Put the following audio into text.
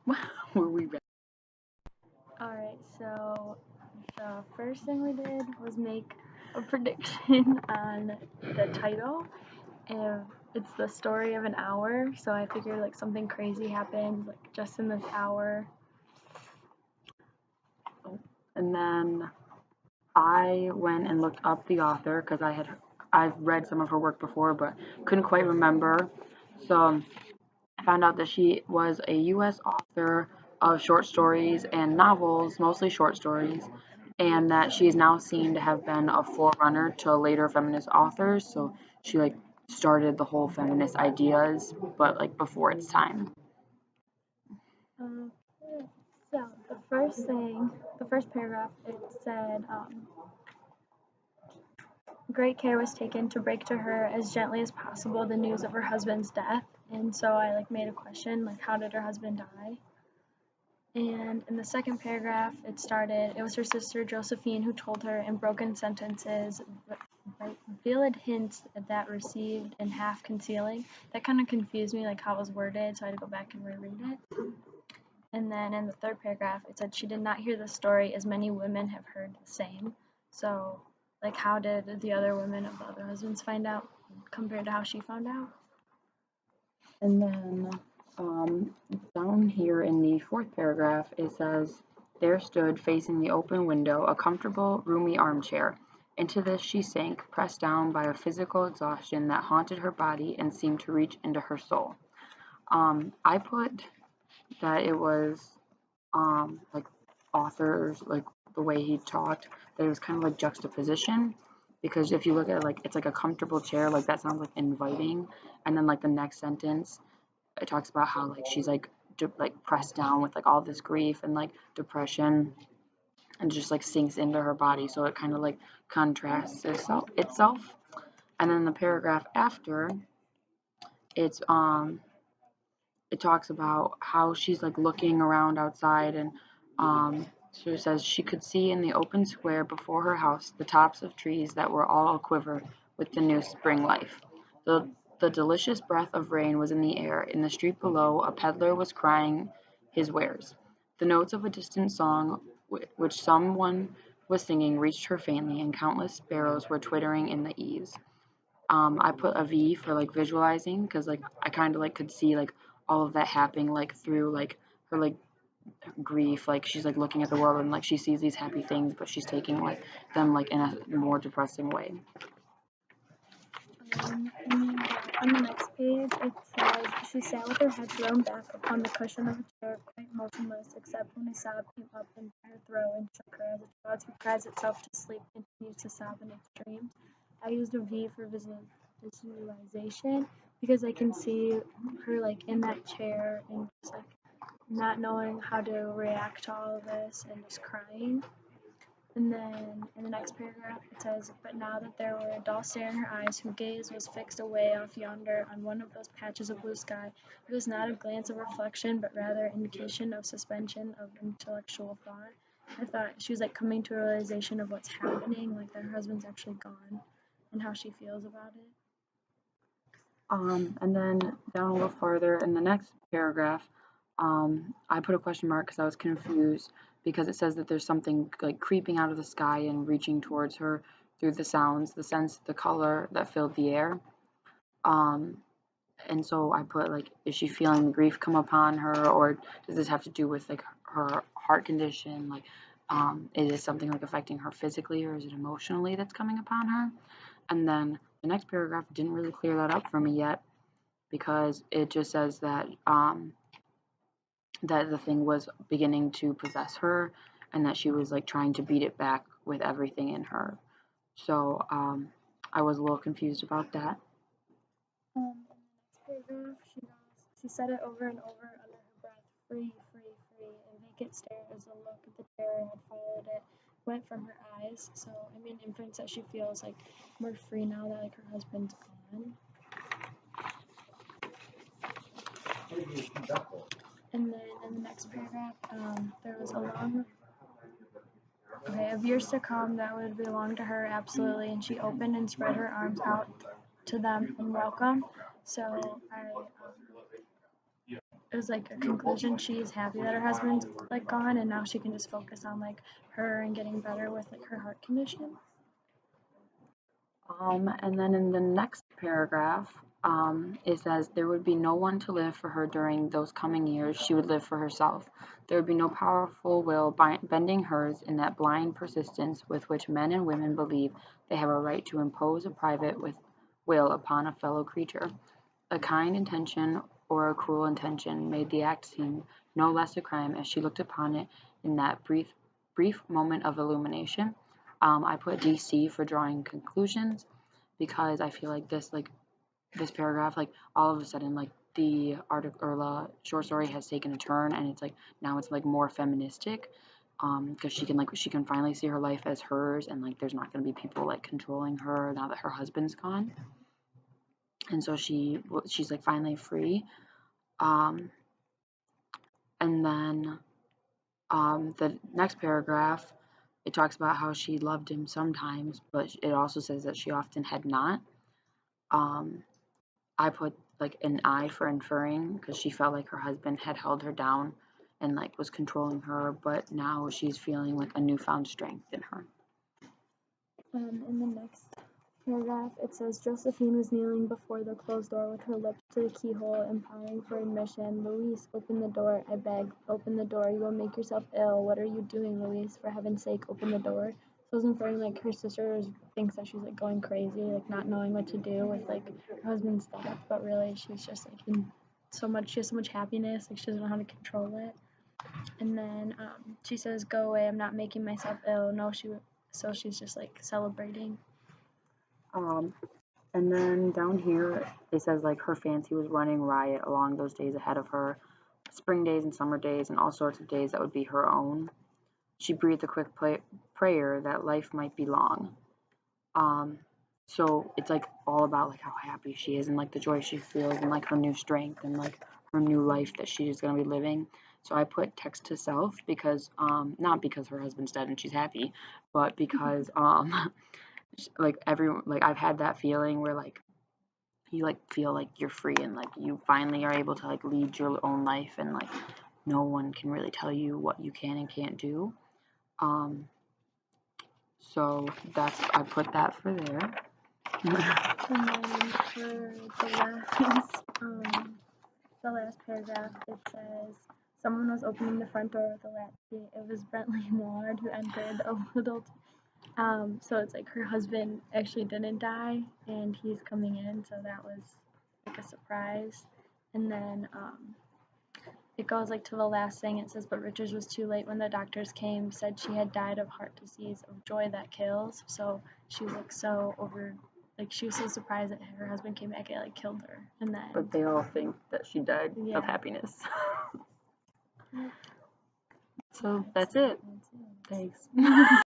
Were we ready? Alright, so the first thing we did was make a prediction on the title. And it's the story of an hour, so I figured like something crazy happened like just in this hour. And then I went and looked up the author because I've read some of her work before, but couldn't quite remember. So I found out that she was a U.S. author of short stories and novels, mostly short stories, and that she is now seen to have been a forerunner to later feminist authors. So she like started the whole feminist ideas, but like before its time. Okay, so the first paragraph, it said, great care was taken to break to her as gently as possible the news of her husband's death. And so I like made a question like, how did her husband die? And in the second paragraph, it was her sister Josephine who told her in broken sentences, veiled hints that received and half concealing. That kind of confused me, like how it was worded, so I had to go back and reread it. And then in the third paragraph, it said she did not hear the story as many women have heard the same. So, like, how did the other women of the other husbands find out compared to how she found out? And then down here in the fourth paragraph, it says, there stood, facing the open window, a comfortable, roomy armchair. Into this she sank, pressed down by a physical exhaustion that haunted her body and seemed to reach into her soul. I put that it was like authors, like the way he talked, that it was kind of like juxtaposition. Because if you look at it, like it's like a comfortable chair, like that sounds like inviting, and then like the next sentence it talks about how like she's like like pressed down with like all this grief and like depression and just like sinks into her body, so it kind of like contrasts itself. And then the paragraph after, it's it talks about how she's like looking around outside, and so it says she could see in the open square before her house the tops of trees that were all aquiver with the new spring life. The delicious breath of rain was in the air. In the street below, a peddler was crying his wares. The notes of a distant song, which someone was singing, reached her faintly, and countless sparrows were twittering in the eaves. I put a V for like visualizing because like I kind of like could see like all of that happening like through like her like grief, like she's like looking at the world and like she sees these happy things, but she's taking like them like in a more depressing way. On the next page, it says she sat with her head thrown back upon the cushion of a chair, quite motionless, except when a sob came up into her throat and shook her as a child who cries itself to sleep continues to sob in its dreams. I used a V for visualization because I can see her like in that chair and just like not knowing how to react to all of this and just crying. And then in the next paragraph it says, but now that there were a dull stare in her eyes, whose gaze was fixed away off yonder on one of those patches of blue sky, it was not a glance of reflection, but rather indication of suspension of intellectual thought. I thought she was like coming to a realization of what's happening, like that her husband's actually gone, and how she feels about it. And then down a little farther in the next paragraph, I put a question mark because I was confused because it says that there's something like creeping out of the sky and reaching towards her through the sounds, the sense, the color that filled the air. Um, and so I put like, is she feeling grief come upon her, or does this have to do with like her heart condition? Like, is it something like affecting her physically, or is it emotionally that's coming upon her? And then the next paragraph didn't really clear that up for me yet because it just says that that the thing was beginning to possess her and that she was like trying to beat it back with everything in her. So I was a little confused about that. In the next paragraph, she said it over and over under her breath, free, free, free, and vacant stare as the look of the terror had followed it went from her eyes. So I made an inference that she feels like more free now that like her husband's gone. And then in the next paragraph, there was a long, okay, of years to come that would belong to her absolutely, and she opened and spread her arms out to them in welcome. So it was like a conclusion. She's happy that her husband's like gone, and now she can just focus on like her and getting better with like her heart condition. And then in the next paragraph, it says, there would be no one to live for her during those coming years. She would live for herself. There would be no powerful will bending hers in that blind persistence with which men and women believe they have a right to impose a private will upon a fellow creature. A kind intention or a cruel intention made the act seem no less a crime as she looked upon it in that brief moment of illumination. I put DC for drawing conclusions because I feel like this paragraph, like all of a sudden, like the article or the short story has taken a turn, and it's like now it's like more feministic, because she can finally see her life as hers, and like there's not going to be people like controlling her now that her husband's gone, and so she's like finally free. And then the next paragraph, it talks about how she loved him sometimes, but it also says that she often had not. I put like an I for inferring because she felt like her husband had held her down and like was controlling her, but now she's feeling like a newfound strength in her. In the next paragraph, it says Josephine was kneeling before the closed door with her lips to the keyhole, imploring for admission. Louise, open the door, I beg. Open the door. You will make yourself ill. What are you doing, Louise? For heaven's sake, open the door. So I was inferring like her sister thinks that she's like going crazy, like not knowing what to do with like her husband's death, but really she's just like she has so much happiness, like she doesn't know how to control it. And then she says, "Go away. I'm not making myself ill." No, so she's just like celebrating. And then down here it says like her fancy was running riot along those days ahead of her, spring days and summer days and all sorts of days that would be her own. She breathed a quick prayer that life might be long. So it's like all about like how happy she is and like the joy she feels and like her new strength and like her new life that she is going to be living. So I put text to self because not because her husband's dead and she's happy, but because like I've had that feeling where like you like feel like you're free and like you finally are able to like lead your own life and like no one can really tell you what you can and can't do. So I put that for there. And then for the last paragraph, it says, someone was opening the front door with a latchkey. It was Bentley Millard who entered a little. So it's like her husband actually didn't die, and he's coming in, so that was like a surprise. And then it goes like to the last thing. It says, but Richards was too late when the doctors came, said she had died of heart disease, of joy that kills. So she was like she was so surprised that her husband came back, it like killed her. And then But they all think that she died of happiness. So that's it. Thanks.